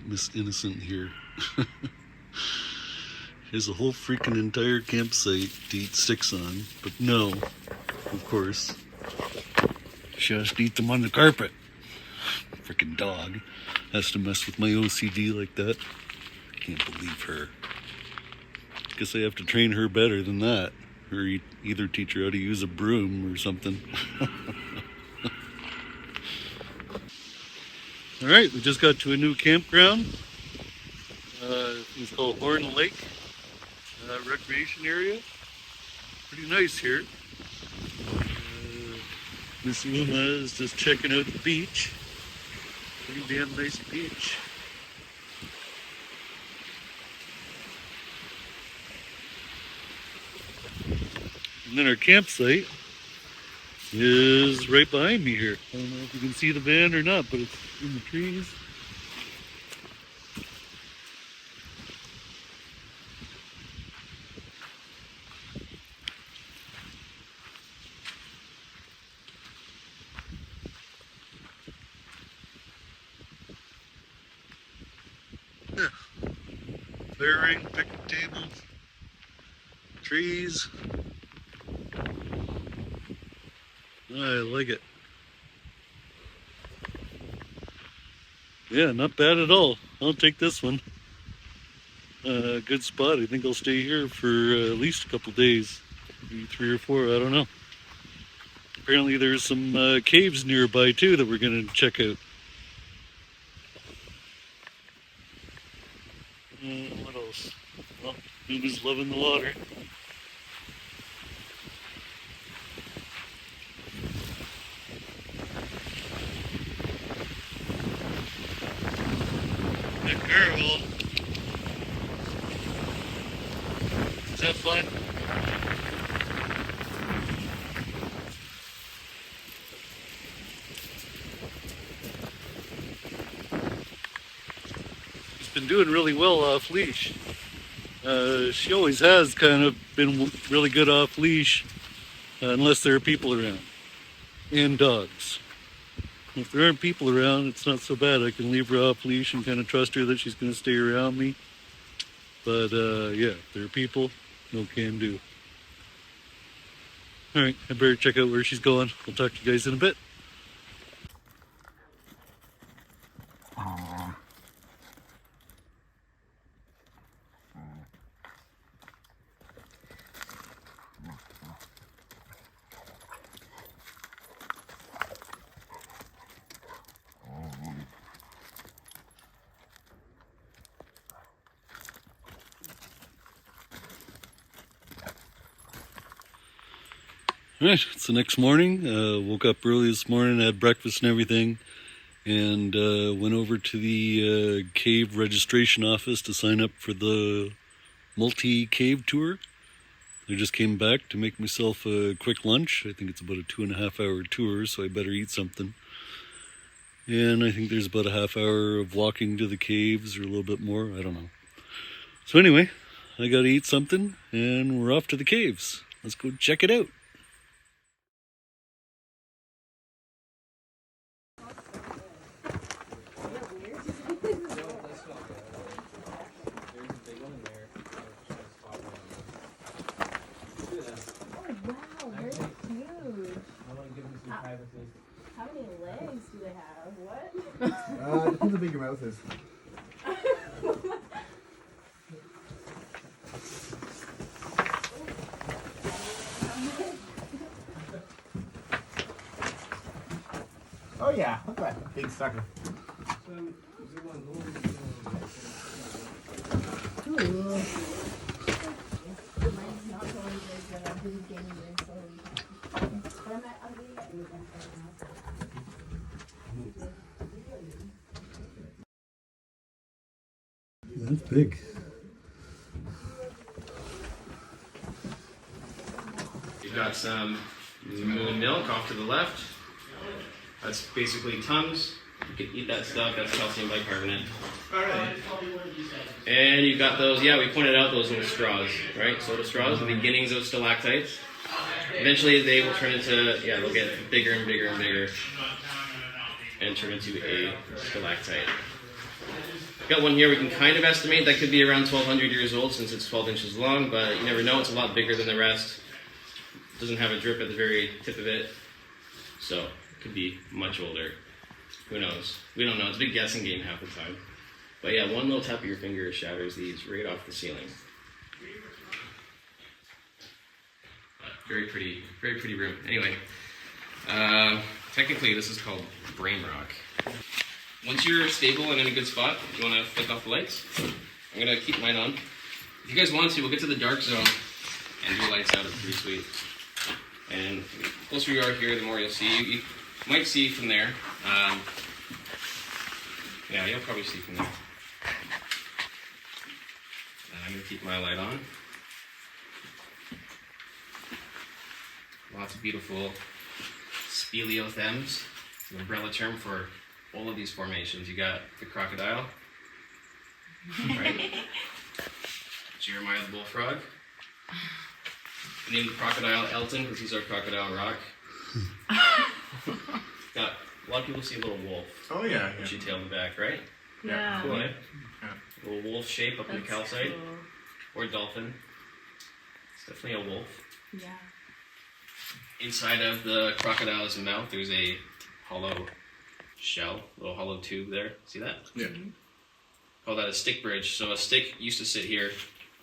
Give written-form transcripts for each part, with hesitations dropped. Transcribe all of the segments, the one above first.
Miss Innocent here. There's a whole freaking entire campsite to eat sticks on, but no, of course. She has to eat them on the carpet. Freaking dog has to mess with my OCD like that. Can't believe her. Guess I have to train her better than that, or either teach her how to use a broom or something. All right, we just got to a new campground. It's called Horne Lake recreation area. Pretty nice here. Miss Uma is just checking out the beach. Pretty damn nice beach. And then our campsite is right behind me here. I don't know if you can see the van or not, but it's in the trees. Yeah. Clearing, picnic tables, trees. I like it. Yeah, not bad at all. I'll take this one. Good spot. I think I'll stay here for at least a couple days. Maybe 3 or 4, I don't know. Apparently there's some caves nearby too that we're going to check out. What else? Well, Uma's loving the water. Good girl. Is that fun? She's been doing really well off leash. She always has kind of been really good off leash, unless there are people around. And dogs. If there aren't people around, it's not so bad. I can leave her off leash and kind of trust her that she's going to stay around me. But yeah, if there are people, no can do. Alright, I better check out where she's going. I'll talk to you guys in a bit. Alright, it's the next morning. Woke up early this morning, had breakfast and everything, and went over to the cave registration office to sign up for the multi-cave tour. I just came back to make myself a quick lunch. I think it's about a 2.5 hour tour, so I better eat something. And I think there's about a half hour of walking to the caves, or a little bit more, I don't know. So anyway, I gotta eat something, and we're off to the caves. Let's go check it out. How many legs do they have? What? Depends how big your mouth is. Oh yeah, look at that big sucker. That's big. You've got some moon milk off to the left. That's basically Tums. You can eat that stuff. That's calcium bicarbonate. Alright. And you've got those, yeah, we pointed out those little straws, right? Soda straws, the beginnings of stalactites. Eventually they will turn into, yeah, they'll get bigger and bigger and bigger and turn into a stalactite. Got one here we can kind of estimate that could be around 1,200 years old since it's 12 inches long, but you never know. It's a lot bigger than the rest. It doesn't have a drip at the very tip of it, so it could be much older. Who knows? We don't know. It's a big guessing game half the time. But yeah, one little tap of your finger shatters these right off the ceiling. Very pretty room. Anyway, technically this is called brain rock. Once you're stable and in a good spot, you want to flick off the lights. I'm going to keep mine on. If you guys want to, we'll get to the dark zone and do lights out. It's pretty sweet. And the closer you are here, the more you'll see. You might see from there. Yeah, you'll probably see from there. I'm going to keep my light on. Lots of beautiful speleothems. It's an umbrella term for all of these formations. You got the crocodile, right? Jeremiah the bullfrog. I named the crocodile Elton because he's our crocodile rock. Got a lot of people see a little wolf. Oh yeah. With your tail in the back, right? Yeah. Cool, eh? Yeah. A little wolf shape up in the That's calcite, cool. or dolphin. It's definitely a wolf. Yeah. Inside of the crocodile's mouth, there's a hollow shell, little hollow tube there. See that? Yeah. Call that a stick bridge. So a stick used to sit here,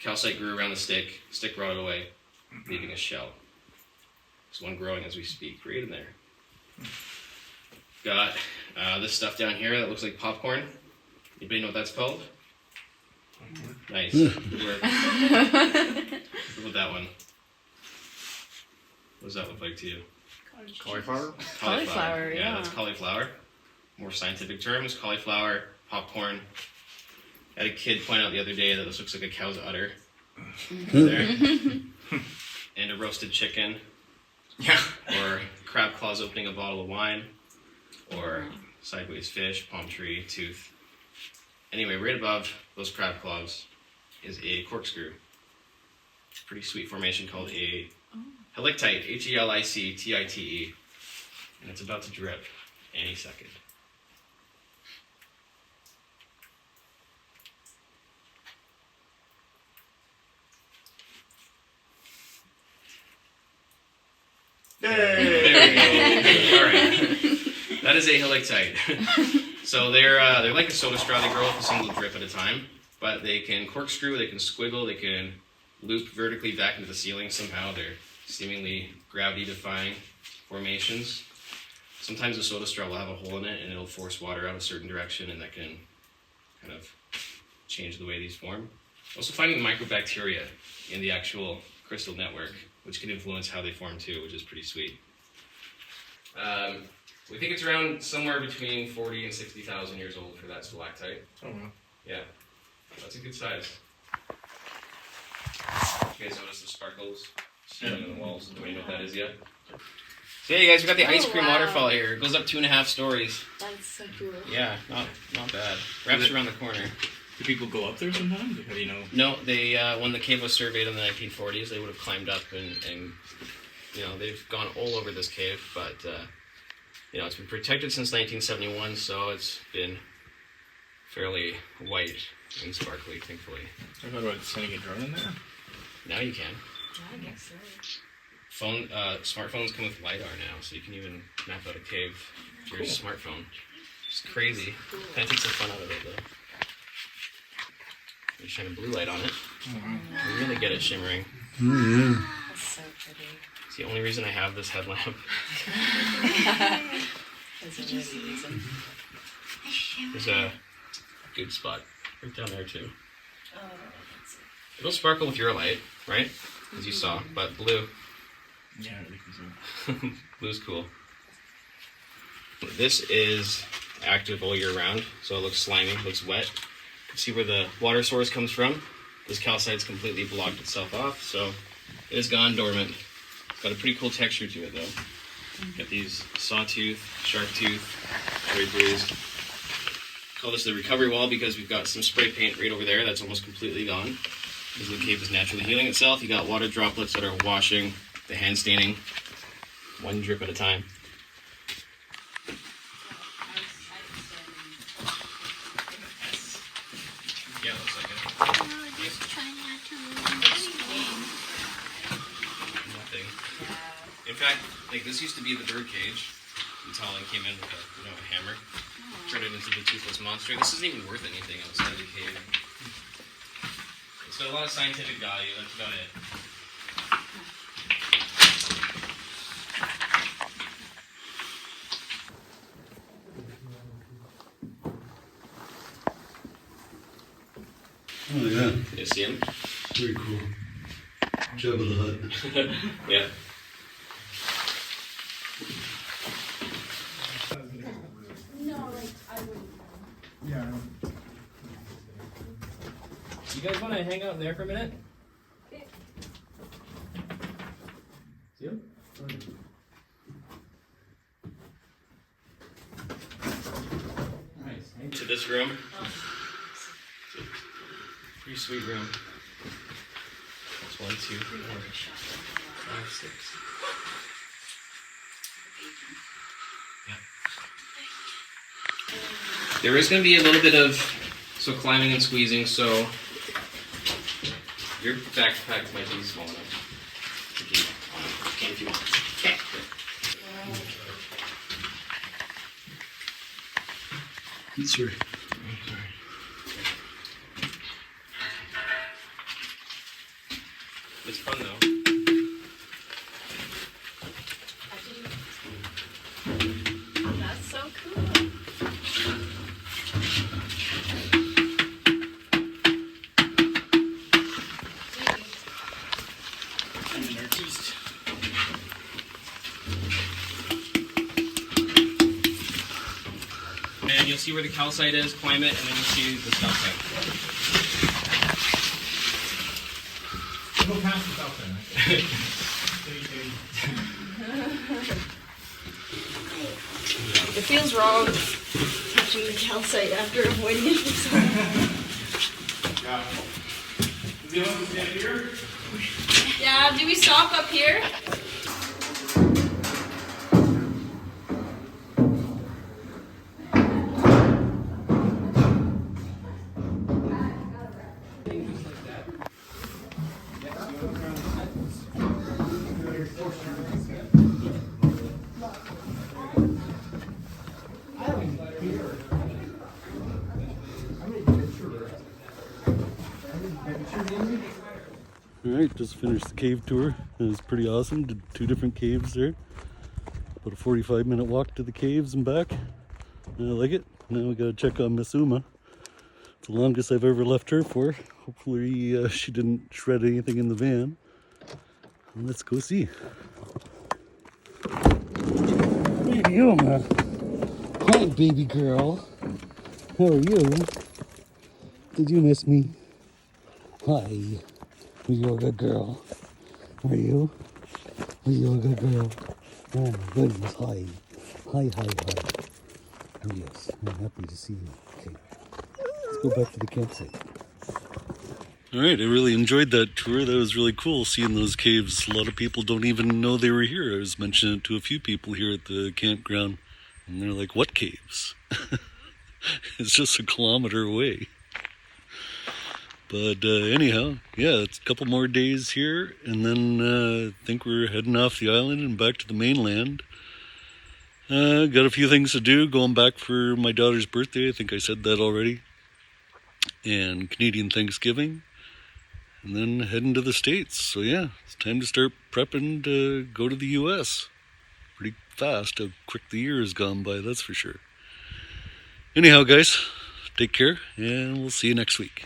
calcite grew around the stick rotted away, leaving a shell. There's one growing as we speak, right in there. Got this stuff down here that looks like popcorn. Anybody know what that's called? Nice. Good work. Look at that one. What does that look like to you? Cauliflower? Cauliflower, yeah. That's cauliflower. More scientific term is cauliflower, popcorn. I had a kid point out the other day that this looks like a cow's udder. There. And a roasted chicken. Yeah. Or crab claws opening a bottle of wine. Or sideways fish, palm tree, tooth. Anyway, right above those crab claws is a corkscrew. Pretty sweet formation called a helictite, Helictite. And it's about to drip any second. Yay! There we go. All right. That is a helictite. So they're like a soda straw. They grow off a single drip at a time, but they can corkscrew, they can squiggle, they can loop vertically back into the ceiling somehow. They're seemingly gravity-defying formations. Sometimes a soda straw will have a hole in it, and it'll force water out a certain direction, and that can kind of change the way these form. Also finding microbacteria in the actual crystal network, which can influence how they form too, which is pretty sweet. We think it's around somewhere between 40 and 60,000 years old for that stalactite. Oh wow. Yeah, that's a good size. You guys notice the sparkles shining on the walls? Do you know what that is yet? So yeah, you guys, we got the ice cream waterfall here. It goes up 2.5 stories. That's so cool. Yeah, not bad. Wraps around the corner. Do people go up there sometimes? How do you know? No, they when the cave was surveyed in the 1940s, they would have climbed up and you know, they've gone all over this cave, but you know, it's been protected since 1971, so it's been fairly white and sparkly, thankfully. I thought about sending a drone in there. Now you can. Yeah, I guess so. Smartphones come with LiDAR now, so you can even map out a cave with your Cool. smartphone. It's crazy. Kind of takes the fun out of it, though. You shine a blue light on it. You really get it shimmering. That's so pretty. It's the only reason I have this headlamp. That's a really reason. There's a good spot right down there, too. Oh, that's it. It'll sparkle with your light, right? As you saw, but blue. Yeah, I think so. Blue's cool. This is active all year round, so it looks slimy, looks wet. You can see where the water source comes from. This calcite's completely blocked itself off, so it is gone dormant. It's got a pretty cool texture to it, though. Got these sawtooth, sharp tooth, cherry blues. Call this the recovery wall because we've got some spray paint right over there that's almost completely gone. Because the cave is naturally healing itself. You got water droplets that are washing the hand staining, one drip at a time. Yeah, it looks like it. Just try not to scream. Nothing. In fact, like this used to be the bird cage. Until I came in with a hammer. Turned it into the toothless monster. This isn't even worth anything outside of the cave. It's got a lot of scientific value, that's about it. Oh yeah, You see him? very cool. Jabba the Hutt. Yeah. Yeah. You guys want to hang out in there for a minute? See him? Nice. To this room. Pretty sweet room. That's 1, 2, 3, 4, 5, 6. Yeah. There is going to be a little bit of climbing and squeezing, so your backpack might be small enough. Okay, if you want. Okay. Sorry. It's fun though. That's so cool. I'm an artiste. And you'll see where the calcite is, climb it, and then you'll see the stuff site. Go past the south end. It feels wrong touching the calcite after avoiding it for so long. Yeah. Does he want to stand here? Yeah, do we stop up here? Alright, just finished the cave tour. It was pretty awesome. Did 2 different caves there. About a 45-minute walk to the caves and back. I like it. Now we gotta check on Miss Uma. It's the longest I've ever left her for. Hopefully she didn't shred anything in the van. And let's go see. Baby Uma. Hi, baby girl. How are you? Did you miss me? Hi. Were you a good girl? Were you? Were you a good girl? Oh my goodness, hi. Hi, hi, hi. Oh yes, I'm happy to see you. Okay, let's go back to the campsite. Alright, I really enjoyed that tour. That was really cool, seeing those caves. A lot of people don't even know they were here. I was mentioning it to a few people here at the campground, and they're like, what caves? It's just a kilometer away. But anyhow, yeah, it's a couple more days here, and then I think we're heading off the island and back to the mainland. Got a few things to do, going back for my daughter's birthday, I think I said that already, and Canadian Thanksgiving, and then heading to the States. So yeah, it's time to start prepping to go to the US. Pretty fast how quick the year has gone by, that's for sure. Anyhow, guys, take care, and we'll see you next week.